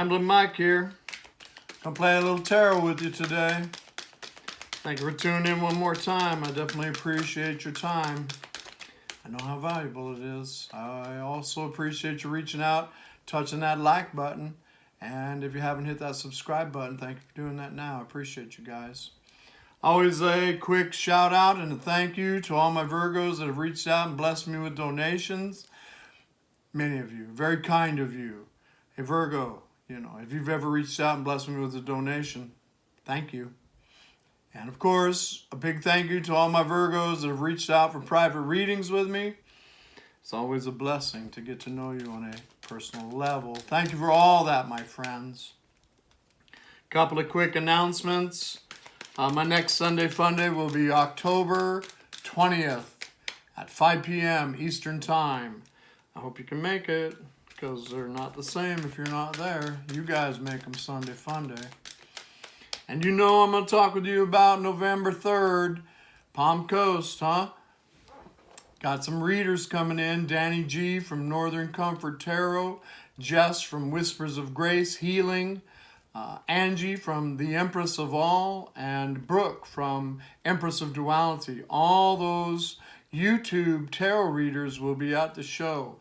Ramblin Mike here. Gonna play a little tarot with you today. Thank you for tuning in one more time. I definitely appreciate your time. I know how valuable it is. I also appreciate you reaching out, touching that like button. And if you haven't hit that subscribe button, thank you for doing that now. I appreciate you guys. Always a quick shout out and a thank you to all my Virgos that have reached out and blessed me with donations. Many of you, very kind of you. Hey Virgo, if you've ever reached out and blessed me with a donation, thank you. And of course, a big thank you to all my Virgos that have reached out for private readings with me. It's always a blessing to get to know you on a personal level. Thank you for all that, my friends. Couple of quick announcements. My next Sunday Funday will be October 20th at 5 p.m. Eastern Time. I hope you can make it, because they're not the same if you're not there. You guys make them Sunday Funday. And I'm going to talk with you about November 3rd, Palm Coast, huh? Got some readers coming in. Danny G. from Northern Comfort Tarot, Jess from Whispers of Grace Healing, Angie from The Empress of All, and Brooke from Empress of Duality. All those YouTube tarot readers will be at the show.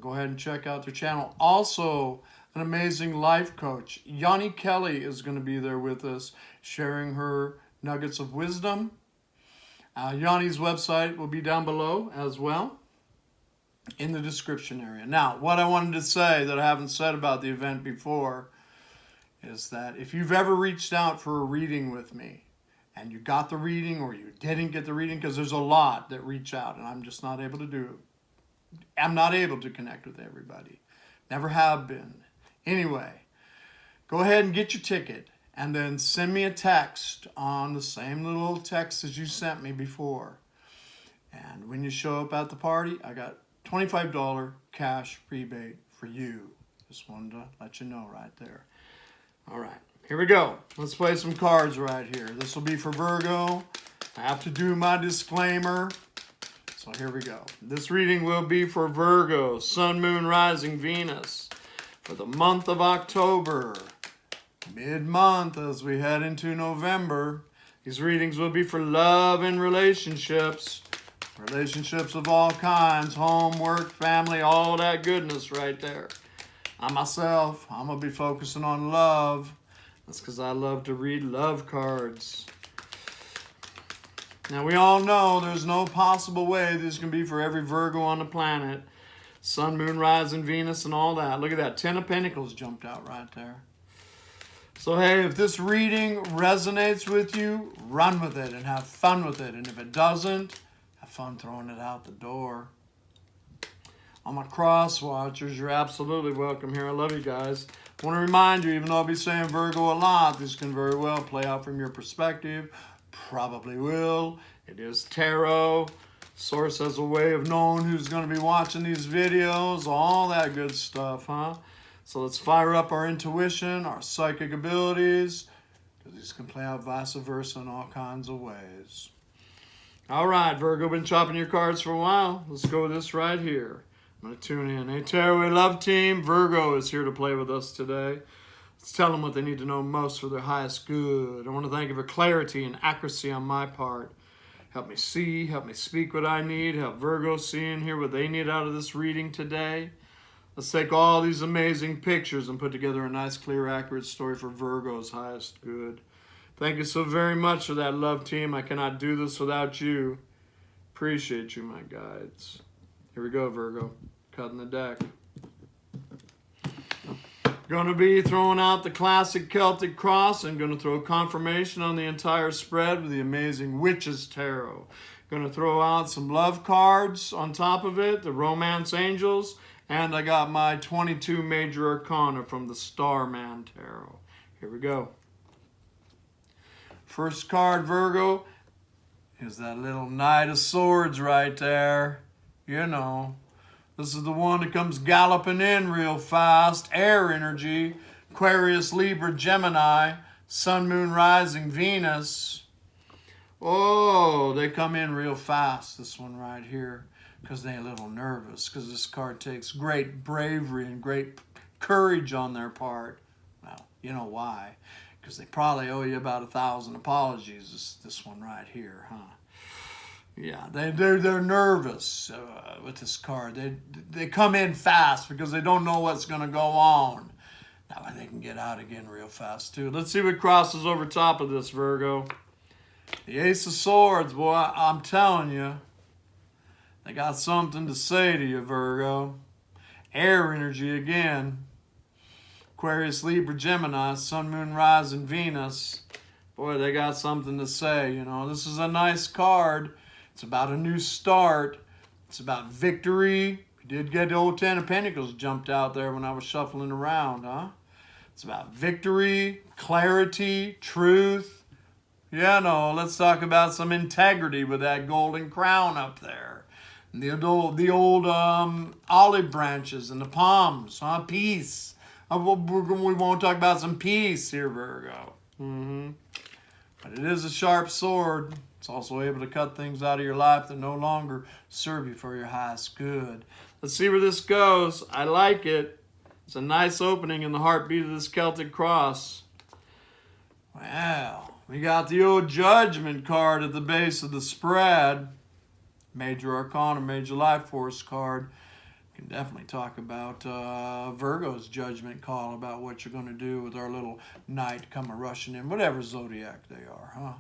Go ahead and check out their channel. Also, an amazing life coach, Yanni Kelly, is going to be there with us, sharing her nuggets of wisdom. Yanni's website will be down below as well in the description area. Now, what I wanted to say that I haven't said about the event before is that if you've ever reached out for a reading with me and you got the reading or you didn't get the reading, because there's a lot that reach out and I'm just not able to do it. I'm not able to connect with everybody. Never have been. Anyway, go ahead and get your ticket and then send me a text on the same little text as you sent me before. And when you show up at the party, I got $25 cash rebate for you. Just wanted to let you know right there. All right, here we go. Let's play some cards right here. This will be for Virgo. I have to do my disclaimer. So here we go. This reading will be for Virgo, Sun, Moon, Rising, Venus, for the month of October, mid-month as we head into November. These readings will be for love and relationships. Relationships of all kinds, home, work, family, all that goodness right there. I myself, I'm going to be focusing on love. That's because I love to read love cards. Now, we all know there's no possible way this can be for every Virgo on the planet. Sun, Moon, Rising, Venus, and all that. Look at that. 10 of Pentacles jumped out right there. So, hey, if this reading resonates with you, run with it and have fun with it. And if it doesn't, have fun throwing it out the door. All my cross watchers, you're absolutely welcome here. I love you guys. I want to remind you, even though I'll be saying Virgo a lot, this can very well play out from your perspective. Probably will. It is tarot. Source has a way of knowing who's going to be watching these videos. All that good stuff, huh? So let's fire up our intuition, our psychic abilities, because these can play out vice versa in all kinds of ways. All right, Virgo, been chopping your cards for a while. Let's go with this right here. I'm going to tune in. Hey, Tarot Love Team, Virgo is here to play with us today. Let's tell them what they need to know most for their highest good. I want to thank you for clarity and accuracy on my part. Help me see, help me speak what I need, help Virgo see and hear what they need out of this reading today. Let's take all these amazing pictures and put together a nice, clear, accurate story for Virgo's highest good. Thank you so very much for that, Love Team. I cannot do this without you. Appreciate you, my guides. Here we go, Virgo. Cutting the deck. Going to be throwing out the classic Celtic cross and going to throw confirmation on the entire spread with the amazing Witches Tarot. Going to throw out some love cards on top of it, the Romance Angels, and I got my 22 Major Arcana from the Starman Tarot. Here we go. First card, Virgo, is that little Knight of Swords right there. This is the one that comes galloping in real fast. Air energy. Aquarius, Libra, Gemini. Sun, Moon, Rising, Venus. Oh, they come in real fast, this one right here, because they're a little nervous, because this card takes great bravery and great courage on their part. Well, you know why? Because they probably owe you about 1,000 apologies, this one right here, huh? Yeah, they're nervous with this card. They come in fast because they don't know what's going to go on. That way they can get out again real fast, too. Let's see what crosses over top of this, Virgo. The Ace of Swords, boy, I'm telling you. They got something to say to you, Virgo. Air energy again. Aquarius, Libra, Gemini, Sun, Moon, Rising, Venus. Boy, they got something to say, you know. This is a nice card. It's about a new start. It's about victory. We did get the old Ten of Pentacles jumped out there when I was shuffling around, huh? It's about victory, clarity, truth. Yeah, no, let's talk about some integrity with that golden crown up there. And the old olive branches and the palms, huh? Peace. We won't talk about some peace here, Virgo. But it is a sharp sword. It's also able to cut things out of your life that no longer serve you for your highest good. Let's see where this goes. I like it. It's a nice opening in the heartbeat of this Celtic cross. Wow. We got the old Judgment card at the base of the spread. Major Arcana, Major Life Force card. We can definitely talk about Virgo's judgment call about what you're going to do with our little knight coming rushing in, whatever zodiac they are, huh?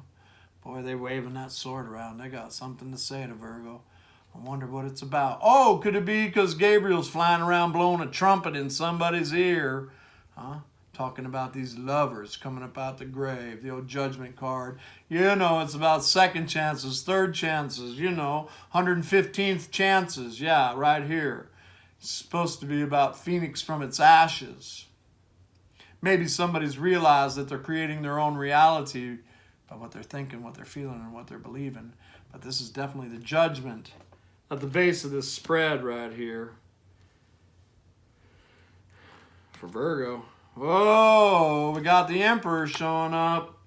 Boy, they waving that sword around. They got something to say to Virgo. I wonder what it's about. Oh, could it be because Gabriel's flying around blowing a trumpet in somebody's ear? Huh? Talking about these lovers coming up out the grave. The old Judgment card. You know, it's about second chances, third chances, you know, 115th chances. Yeah, right here. It's supposed to be about Phoenix from its ashes. Maybe somebody's realized that they're creating their own reality by what they're thinking, what they're feeling, and what they're believing. But this is definitely the Judgment at the base of this spread right here. For Virgo. Whoa, we got the Emperor showing up.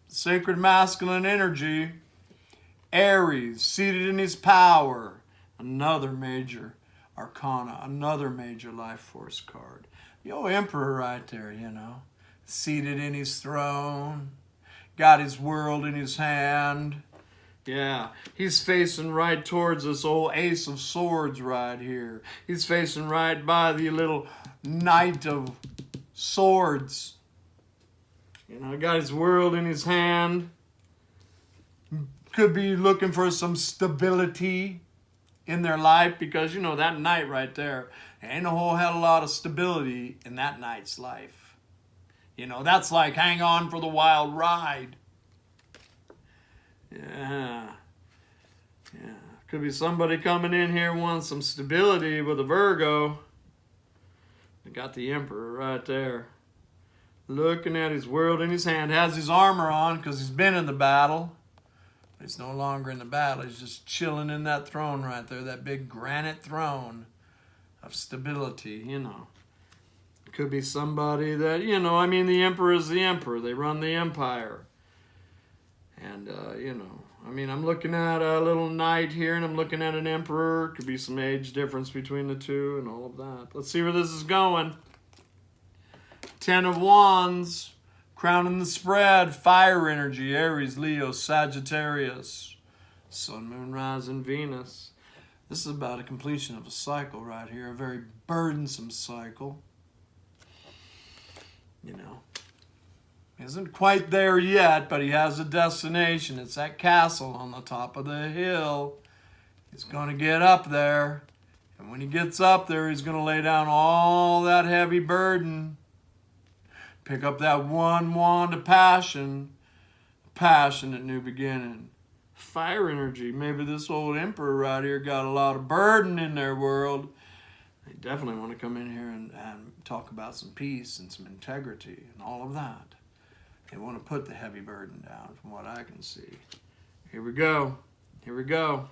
Sacred masculine energy. Aries, seated in his power. Another major arcana, another major life force card. The old Emperor right there, you know. Seated in his throne. Got his world in his hand. Yeah, he's facing right towards this old Ace of Swords right here. He's facing right by the little Knight of Swords. You know, got his world in his hand. Could be looking for some stability in their life because, you know, that Knight right there, ain't a whole hell of a lot of stability in that Knight's life. You know, that's like hang on for the wild ride. Yeah. Could be somebody coming in here wanting some stability with a Virgo. They got the Emperor right there. Looking at his world in his hand. Has his armor on because he's been in the battle. But he's no longer in the battle. He's just chilling in that throne right there. That big granite throne of stability, you know. Could be somebody that, you know, I mean, the Emperor is the Emperor. They run the empire. And, you know, I mean, I'm looking at a little knight here, and I'm looking at an emperor. Could be some age difference between the two and all of that. Let's see where this is going. 10 of Wands, crowning the spread. Fire energy, Aries, Leo, Sagittarius. Sun, Moon, Rising, Venus. This is about a completion of a cycle right here. A very burdensome cycle. You know. Isn't quite there yet, but he has a destination. It's that castle on the top of the hill. He's going to get up there. And when he gets up there, he's going to lay down all that heavy burden. Pick up that one wand of passion. Passionate new beginning. Fire energy. Maybe this old Emperor right here got a lot of burden in their world. They definitely want to come in here and talk about some peace and some integrity and all of that. They want to put the heavy burden down from what I can see. Here we go. Here we go.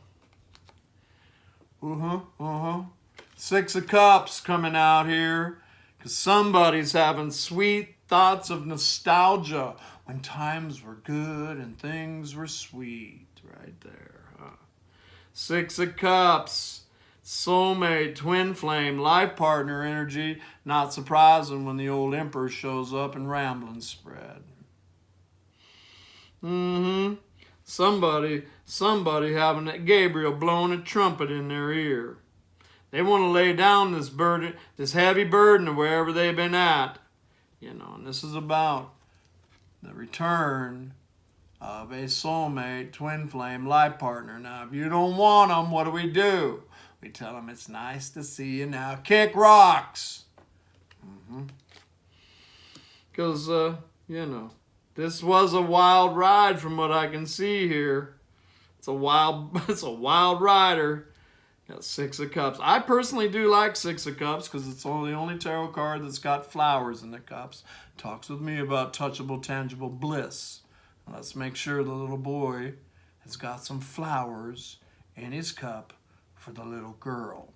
Six of Cups coming out here. Because somebody's having sweet thoughts of nostalgia when times were good and things were sweet. Right there. Huh? Six of Cups. soulmate, twin flame, life partner energy. Not surprising when the old Emperor shows up in Ramblin spread. Somebody having that Gabriel blowing a trumpet in their ear. They want to lay down this burden, this heavy burden of wherever they've been at. You know, and this is about the return of a soulmate, twin flame, life partner. Now, if you don't want them, what do? We tell them it's nice to see you now. Kick rocks. Because, you know, this was a wild ride from what I can see here. It's a wild rider. Got 6 of Cups. I personally do like 6 of Cups because it's the only tarot card that's got flowers in the cups. Talks with me about touchable, tangible bliss. Let's make sure the little boy has got some flowers in his cup for the little girl.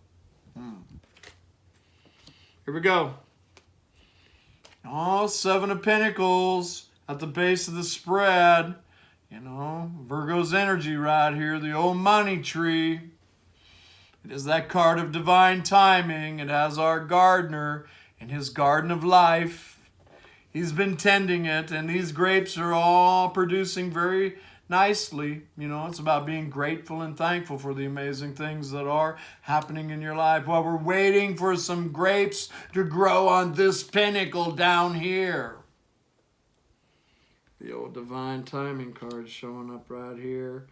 Here we go. Oh, 7 of Pentacles at the base of the spread. You know, Virgo's energy right here, the old money tree. It is that card of divine timing. It has our gardener in his garden of life. He's been tending it, and these grapes are all producing very nicely. You know, it's about being grateful and thankful for the amazing things that are happening in your life while we're waiting for some grapes to grow on this pinnacle down here. The old divine timing card showing up right here.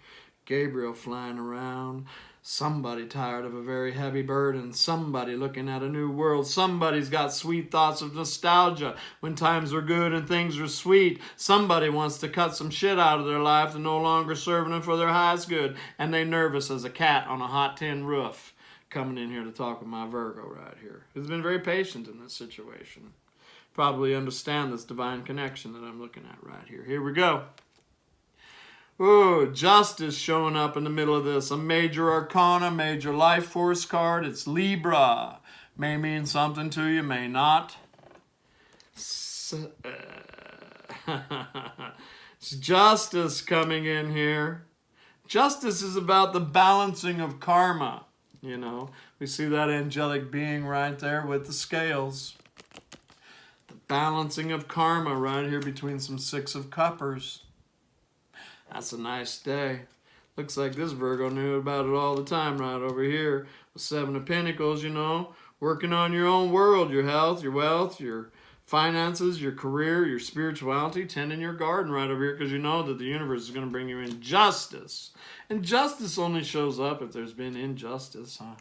Gabriel flying around. Somebody tired of a very heavy burden. Somebody looking at a new world. Somebody's got sweet thoughts of nostalgia when times are good and things are sweet. Somebody wants to cut some shit out of their life and no longer serving them for their highest good. And they nervous as a cat on a hot tin roof. Coming in here to talk with my Virgo right here. Who's been very patient in this situation. Probably understand this divine connection that I'm looking at right here. Here we go. Ooh, Justice showing up in the middle of this. A major arcana, major life force card. It's Libra. May mean something to you, may not. It's Justice coming in here. Justice is about the balancing of karma. You know, we see that angelic being right there with the scales. The balancing of karma right here between some 6 of Cuppers. That's a nice day. Looks like this Virgo knew about it all the time right over here. With 7 of Pentacles, you know, working on your own world, your health, your wealth, your finances, your career, your spirituality, tending your garden right over here because you know that the universe is going to bring you in justice. And justice only shows up if there's been injustice, huh?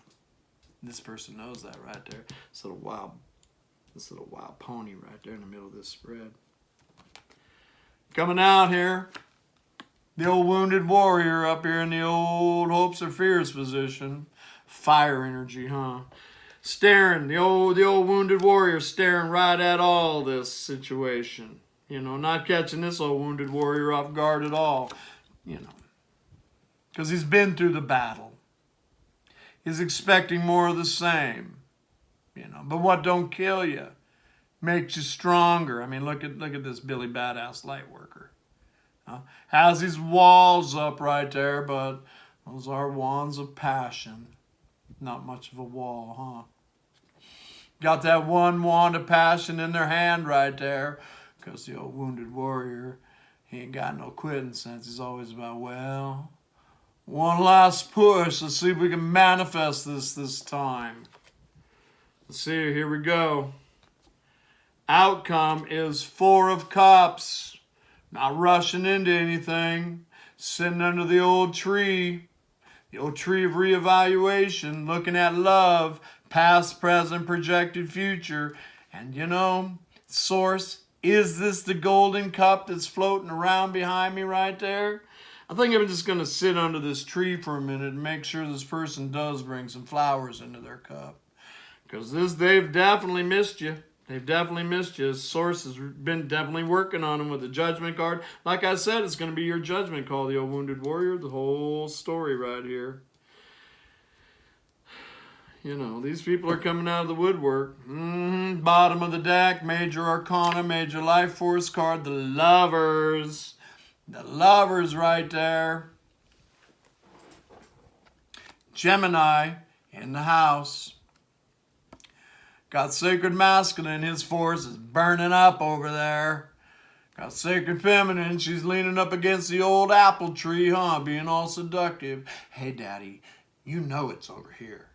This person knows that right there. This little wild pony right there in the middle of this spread. Coming out here. The old wounded warrior up here in the old hopes or fears position. Fire energy, huh? Staring, the old wounded warrior staring right at all this situation. You know, not catching this old wounded warrior off guard at all. You know, because he's been through the battle. He's expecting more of the same. You know, but what don't kill you makes you stronger. I mean, look at this Billy Badass light worker. Has his walls up right there, but those are wands of passion. Not much of a wall, huh? Got that one wand of passion in their hand right there. Because the old wounded warrior, he ain't got no quitting sense. He's always about, well, one last push. Let's see if we can manifest this time. Let's see, here we go. Outcome is 4 of Cups. Not rushing into anything. Sitting under the old tree of reevaluation, looking at love, past, present, projected future. And you know, Source, is this the golden cup that's floating around behind me right there? I think I'm just going to sit under this tree for a minute and make sure this person does bring some flowers into their cup. Because they've definitely missed you. They've definitely missed you. Source has been definitely working on them with the Judgment card. Like I said, it's going to be your Judgment call, the old wounded warrior. The whole story right here. You know, these people are coming out of the woodwork. Bottom of the deck, major arcana, major life force card, the Lovers. The Lovers right there. Gemini in the house. Got sacred masculine, his force is burning up over there. Got sacred feminine, she's leaning up against the old apple tree, being all seductive. Hey, daddy, you know it's over here.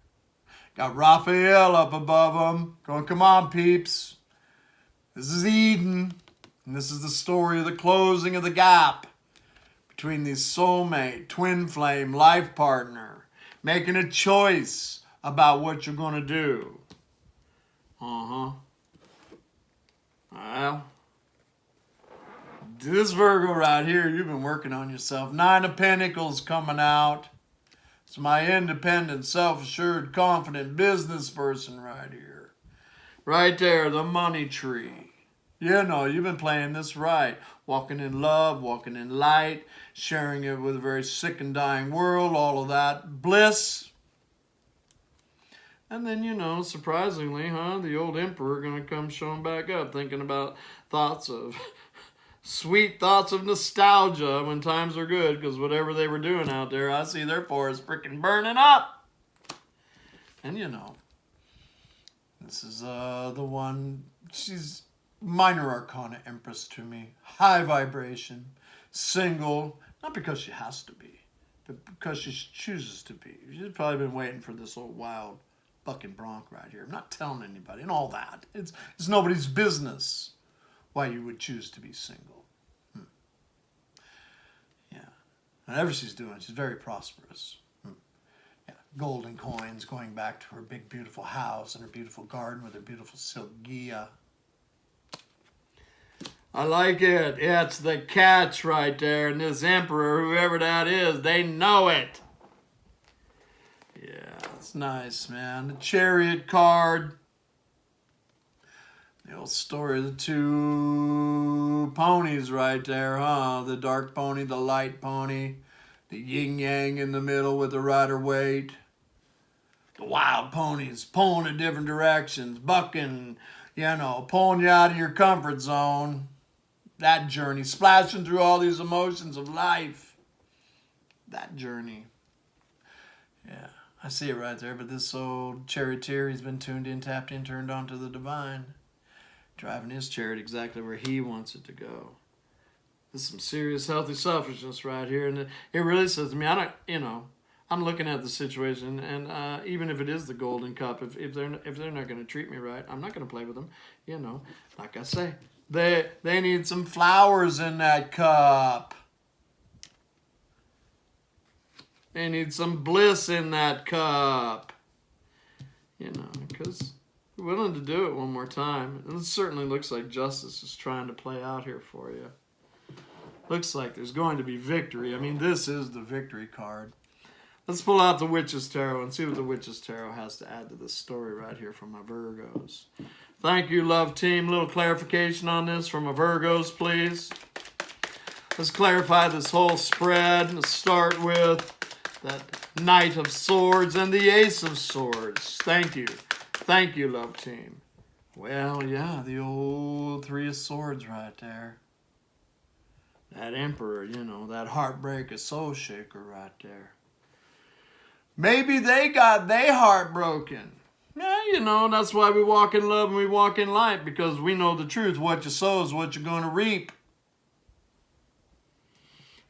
Got Raphael up above them, going, come on, peeps. This is Eden, and this is the story of the closing of the gap between the soulmate, twin flame, life partner, making a choice about what you're going to do. Well, this Virgo right here, you've been working on yourself. 9 of Pentacles coming out. It's my independent, self-assured, confident business person right here. Right there, the money tree. You know, you've been playing this right. Walking in love, walking in light, sharing it with a very sick and dying world, all of that bliss. And then, you know, surprisingly, the old emperor going to come showing back up, thinking about sweet thoughts of nostalgia when times are good, because whatever they were doing out there, I see their forest freaking burning up. And, you know, this is the one, she's minor arcana empress to me. High vibration, single, not because she has to be, but because she chooses to be. She's probably been waiting for this old wild bucking bronc right here. I'm not telling anybody and all that. It's nobody's business why you would choose to be single. Yeah. Whatever she's doing, she's very prosperous. Yeah. Golden coins going back to her big, beautiful house and her beautiful garden with her beautiful silk gia. I like it. It's the catch right there. And this emperor, whoever that is, they know it. Yeah, it's nice, man. The Chariot card. The old story of the 2 ponies right there, The dark pony, the light pony. The yin-yang in the middle with the rider weight. The wild ponies pulling in different directions, bucking, pulling you out of your comfort zone. That journey, splashing through all these emotions of life. That journey. Yeah. I see it right there, but this old charioteer, he's been tuned in, tapped in, turned on to the divine. Driving his chariot exactly where he wants it to go. This is some serious healthy selfishness right here. And it really says to me, I'm looking at the situation, and even if it is the golden cup, if they're not going to treat me right, I'm not going to play with them. Like I say, they need some flowers in that cup. They need some bliss in that cup. Because we're willing to do it one more time. And it certainly looks like justice is trying to play out here for you. Looks like there's going to be victory. I mean, this is the victory card. Let's pull out the Witch's Tarot and see what the Witch's Tarot has to add to this story right here from my Virgos. Thank you, love team. Little clarification on this from my Virgos, please. Let's clarify this whole spread. Let's start with that Knight of Swords and the Ace of Swords. Thank you. Thank you, love team. Well, yeah, the old 3 of Swords right there. That Emperor, that heartbreaker, soul shaker right there. Maybe they got their heart broken. Yeah, that's why we walk in love and we walk in light, because we know the truth. What you sow is what you're going to reap.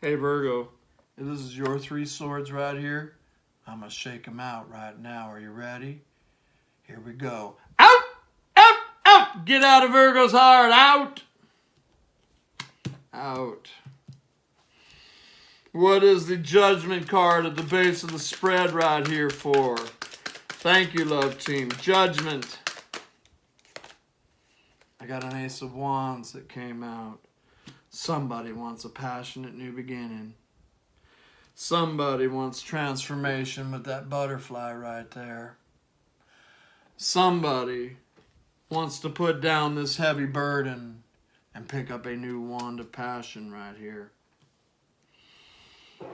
Hey, Virgo. This is your 3 swords right here. I'm going to shake them out right now. Are you ready? Here we go. Out! Out! Out! Get out of Virgo's heart. Out! Out. What is the Judgment card at the base of the spread right here for? Thank you, love team. Judgment. I got an Ace of Wands that came out. Somebody wants a passionate new beginning. Somebody wants transformation with that butterfly right there. Somebody wants to put down this heavy burden and pick up a new wand of passion right here.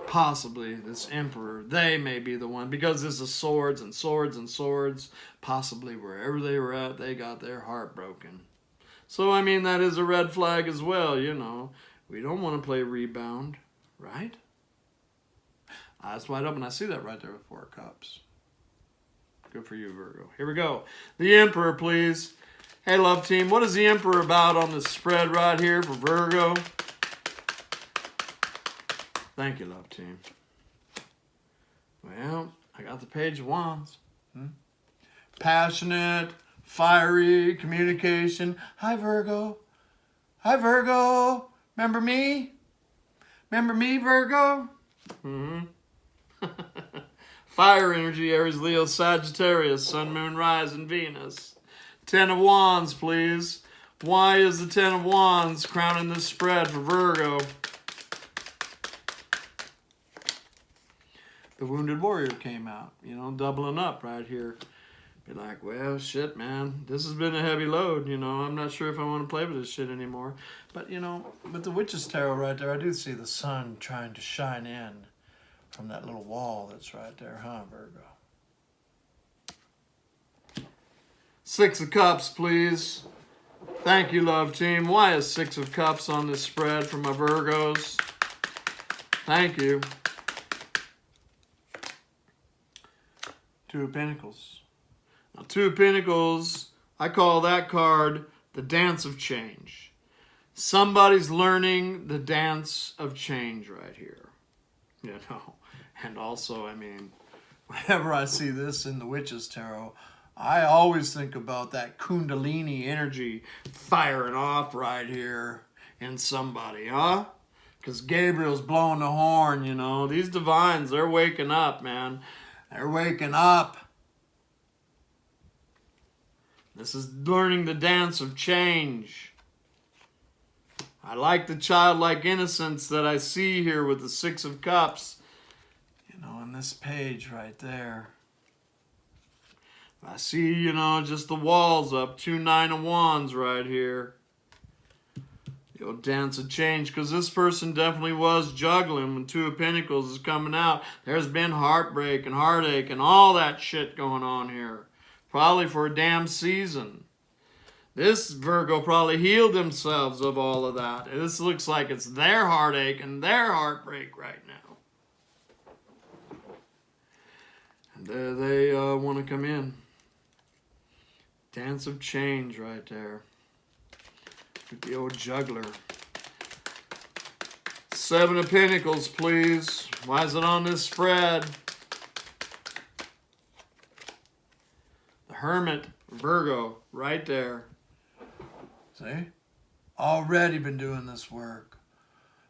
Possibly this Emperor, they may be the one, because this is swords and swords and swords. Possibly wherever they were at, they got their heart broken. So, that is a red flag as well, We don't want to play rebound, right? Eyes wide open. I see that right there with 4 cups. Good for you, Virgo. Here we go. The Emperor, please. Hey, love team, what is the Emperor about on this spread right here for Virgo? Thank you, love team. Well, I got the Page of Wands. Passionate, fiery, communication. Hi, Virgo. Hi, Virgo. Remember me? Remember me, Virgo? Fire energy, Aries, Leo, Sagittarius, Sun, Moon, Rise, and Venus. 10 of Wands, please. Why is the 10 of Wands crowning this spread for Virgo? The Wounded Warrior came out, you know, doubling up right here. Be like, well, shit, man, this has been a heavy load, you know. I'm not sure if I want to play with this shit anymore. But, you know, with the Witch's Tarot right there, I do see the sun trying to shine in from that little wall that's right there, huh, Virgo? 6 of Cups, please. Thank you, love team. Why is 6 of Cups on this spread for my Virgos? Thank you. 2 of Pentacles. Now, 2 of Pentacles, I call that card the Dance of Change. Somebody's learning the dance of change right here. You know, and also, I mean, whenever I see this in the Witch's Tarot, I always think about that Kundalini energy firing off right here in somebody, huh? Because Gabriel's blowing the horn, you know. These divines, they're waking up, man. They're waking up. This is learning the dance of change. I like the childlike innocence that I see here with the 6 of Cups. You know, on this page right there. I see, you know, just the walls up. 2 9 of Wands right here. The old dance of change. Because this person definitely was juggling when 2 of Pentacles is coming out. There's been heartbreak and heartache and all that shit going on here. Probably for a damn season. This Virgo probably healed themselves of all of that. This looks like it's their heartache and their heartbreak right now. And they want to come in. Dance of change right there. With the old juggler. 7 of Pentacles, please. Why is it on this spread? The Hermit, Virgo, right there. See? Already been doing this work.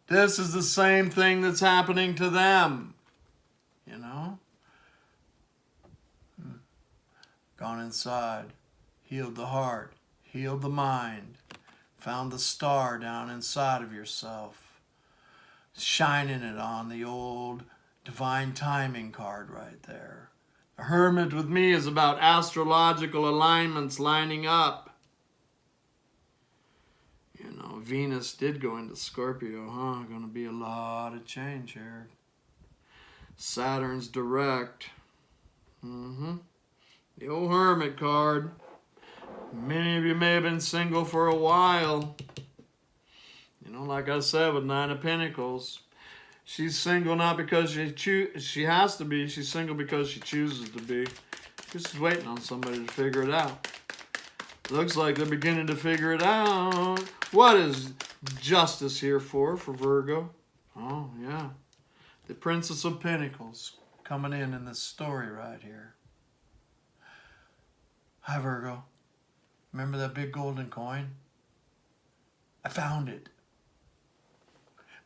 This is the same thing that's happening to them. You know? Gone inside. Healed the heart. Healed the mind. Found the star down inside of yourself. Shining it on the old divine timing card right there. The Hermit with me is about astrological alignments lining up. You know, Venus did go into Scorpio, huh? Gonna be a lot of change here. Saturn's direct. The old Hermit card. Many of you may have been single for a while. You know, like I said, with 9 of Pentacles. She's single not because she has to be. She's single because she chooses to be. Just waiting on somebody to figure it out. Looks like they're beginning to figure it out. What is justice here for Virgo? Oh, yeah. The Princess of Pentacles coming in this story right here. Hi, Virgo. Remember that big golden coin? I found it.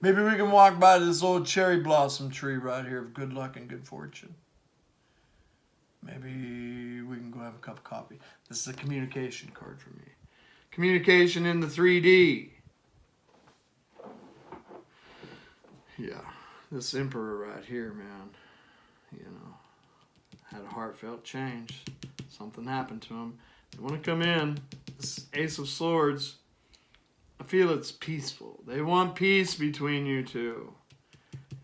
Maybe we can walk by this old cherry blossom tree right here of good luck and good fortune. Maybe we can go have a cup of coffee. This is a communication card for me. Communication in the 3D. Yeah, this Emperor right here, man, you know, had a heartfelt change. Something happened to him. They want to come in. This Ace of Swords, I feel it's peaceful. They want peace between you two.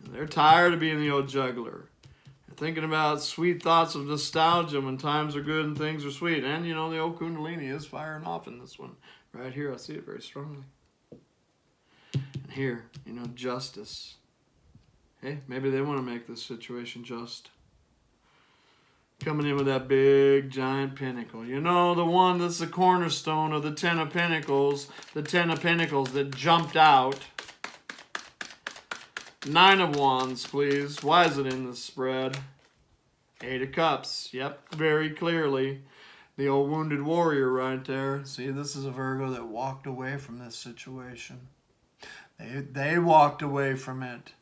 They're tired of being the old juggler. They're thinking about sweet thoughts of nostalgia when times are good and things are sweet. And, you know, the old Kundalini is firing off in this one. Right here, I see it very strongly. And here, you know, justice. Hey, maybe they want to make this situation just. Coming in with that big, giant pentacle. You know, the one that's the cornerstone of the Ten of Pentacles. The Ten of Pentacles that jumped out. Nine of Wands, please. Why is it in this spread? Eight of Cups. Yep, very clearly. The old wounded warrior right there. See, this is a Virgo that walked away from this situation. They walked away from it.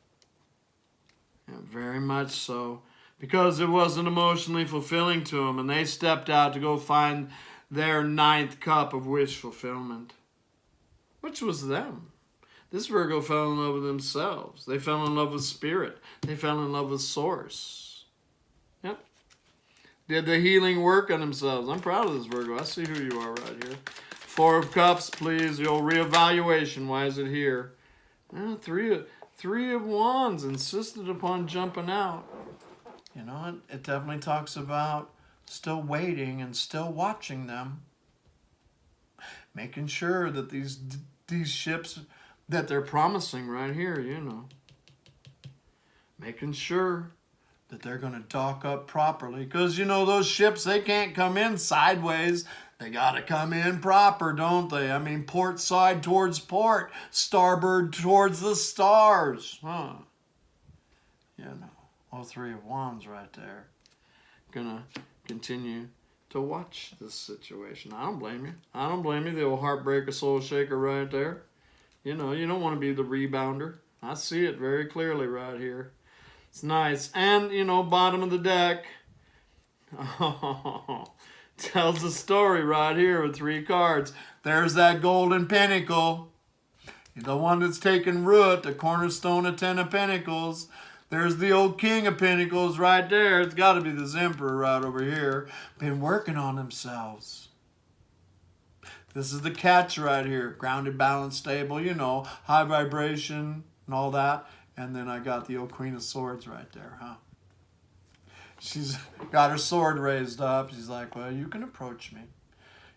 Yeah, very much so. Because it wasn't emotionally fulfilling to them, and they stepped out to go find their ninth cup of wish fulfillment. Which was them. This Virgo fell in love with themselves. They fell in love with spirit. They fell in love with source. Yep. Did the healing work on themselves. I'm proud of this Virgo. I see who you are right here. Four of Cups, please. The old reevaluation. Why is it here? Three of Wands insisted upon jumping out. You know, it definitely talks about still waiting and still watching them. Making sure that these ships that they're promising right here, you know. Making sure that they're going to dock up properly. Because, you know, those ships, they can't come in sideways. They got to come in proper, don't they? I mean, port side towards port. Starboard towards the stars. Huh. You know. All Three of Wands right there. Gonna continue to watch this situation. I don't blame you. I don't blame you. The old heartbreaker, soul shaker right there. You know, you don't want to be the rebounder. I see it very clearly right here. It's nice. And, you know, bottom of the deck. Oh, tells a story right here with three cards. There's that golden pentacle. The one that's taken root, the cornerstone of Ten of Pentacles. There's the old King of Pentacles right there. It's got to be this Emperor right over here. Been working on themselves. This is the Catch right here. Grounded, balanced, stable, you know, high vibration and all that. And then I got the old Queen of Swords right there, huh? She's got her sword raised up. She's like, well, you can approach me.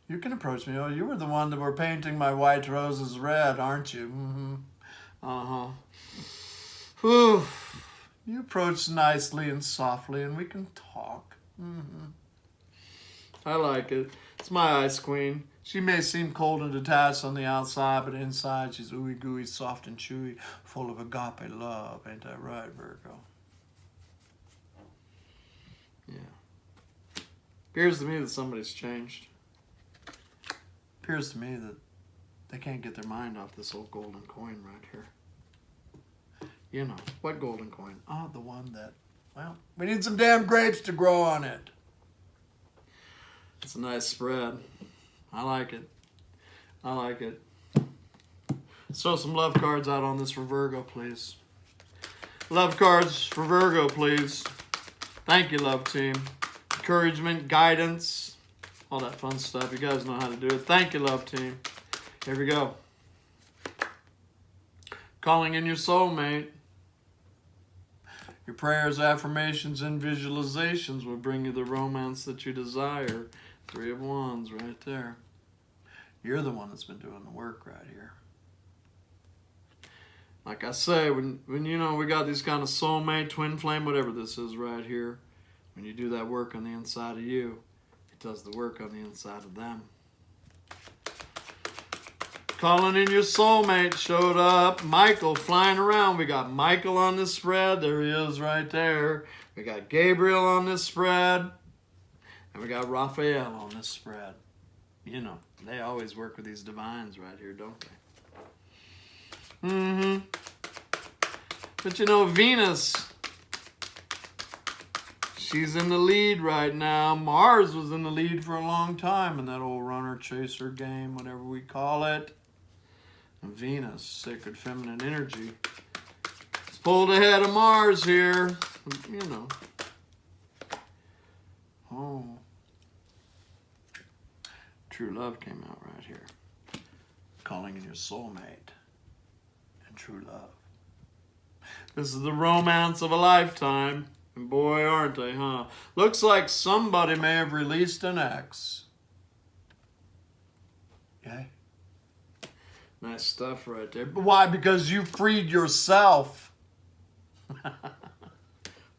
You can approach me. Oh, you were the one that were painting my white roses red, aren't you? Mm-hmm. Uh-huh. Whew. You approach nicely and softly, and we can talk. Mm-hmm. I like it. It's my Ice Queen. She may seem cold and detached on the outside, but inside she's ooey gooey, soft and chewy, full of agape love. Ain't that right, Virgo? Yeah. Appears to me that somebody's changed. Appears to me that they can't get their mind off this old golden coin right here. You know, what golden coin? Oh, the one that, well, we need some damn grapes to grow on it. It's a nice spread. I like it. I like it. Throw some love cards out on this for Virgo, please. Love cards for Virgo, please. Thank you, love team. Encouragement, guidance, all that fun stuff. You guys know how to do it. Thank you, love team. Here we go. Calling in your soulmate. Your prayers, affirmations, and visualizations will bring you the romance that you desire. Three of Wands right there. You're the one that's been doing the work right here. Like I say, when you know we got these kind of soulmate, twin flame, whatever this is right here, when you do that work on the inside of you, it does the work on the inside of them. Calling in your soulmate showed up. Michael flying around. We got Michael on this spread. There he is right there. We got Gabriel on this spread. And we got Raphael on this spread. You know, they always work with these divines right here, don't they? Mm-hmm. But you know, Venus, she's in the lead right now. Mars was in the lead for a long time in that old runner-chaser game, whatever we call it. And Venus, sacred feminine energy, is pulled ahead of Mars here. You know. Oh. True love came out right here. Calling in your soulmate. And true love. This is the romance of a lifetime. And boy, aren't they, huh? Looks like somebody may have released an ex. Okay? Nice stuff right there. But why? Because you freed yourself. I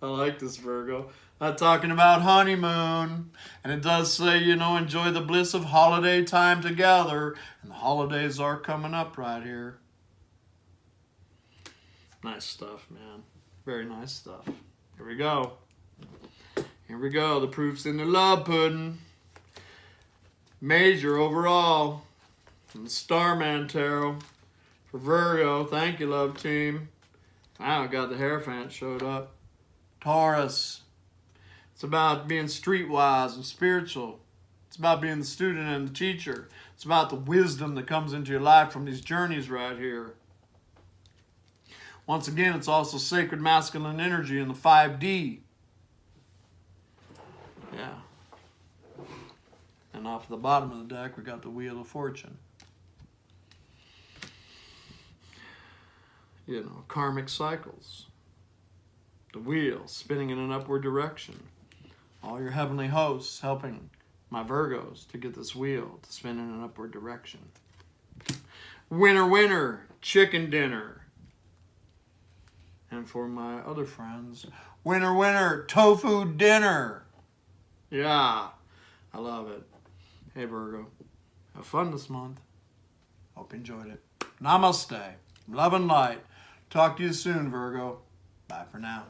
like this, Virgo. talking about honeymoon. And it does say, you know, enjoy the bliss of holiday time together. And the holidays are coming up right here. Nice stuff, man. Very nice stuff. Here we go. Here we go. The proof's in the love pudding. Major overall. And the Starman Tarot for Virgo. Thank you, love team. Wow, got the Hierophant showed up. Taurus. It's about being streetwise and spiritual. It's about being the student and the teacher. It's about the wisdom that comes into your life from these journeys right here. Once again, it's also sacred masculine energy in the 5D. Yeah. And off the bottom of the deck, we got the Wheel of Fortune. You know, karmic cycles. The wheel spinning in an upward direction. All your heavenly hosts helping my Virgos to get this wheel to spin in an upward direction. Winner, winner, chicken dinner. And for my other friends, winner, winner, tofu dinner. Yeah, I love it. Hey, Virgo, have fun this month. Hope you enjoyed it. Namaste. Love and light. Talk to you soon, Virgo. Bye for now.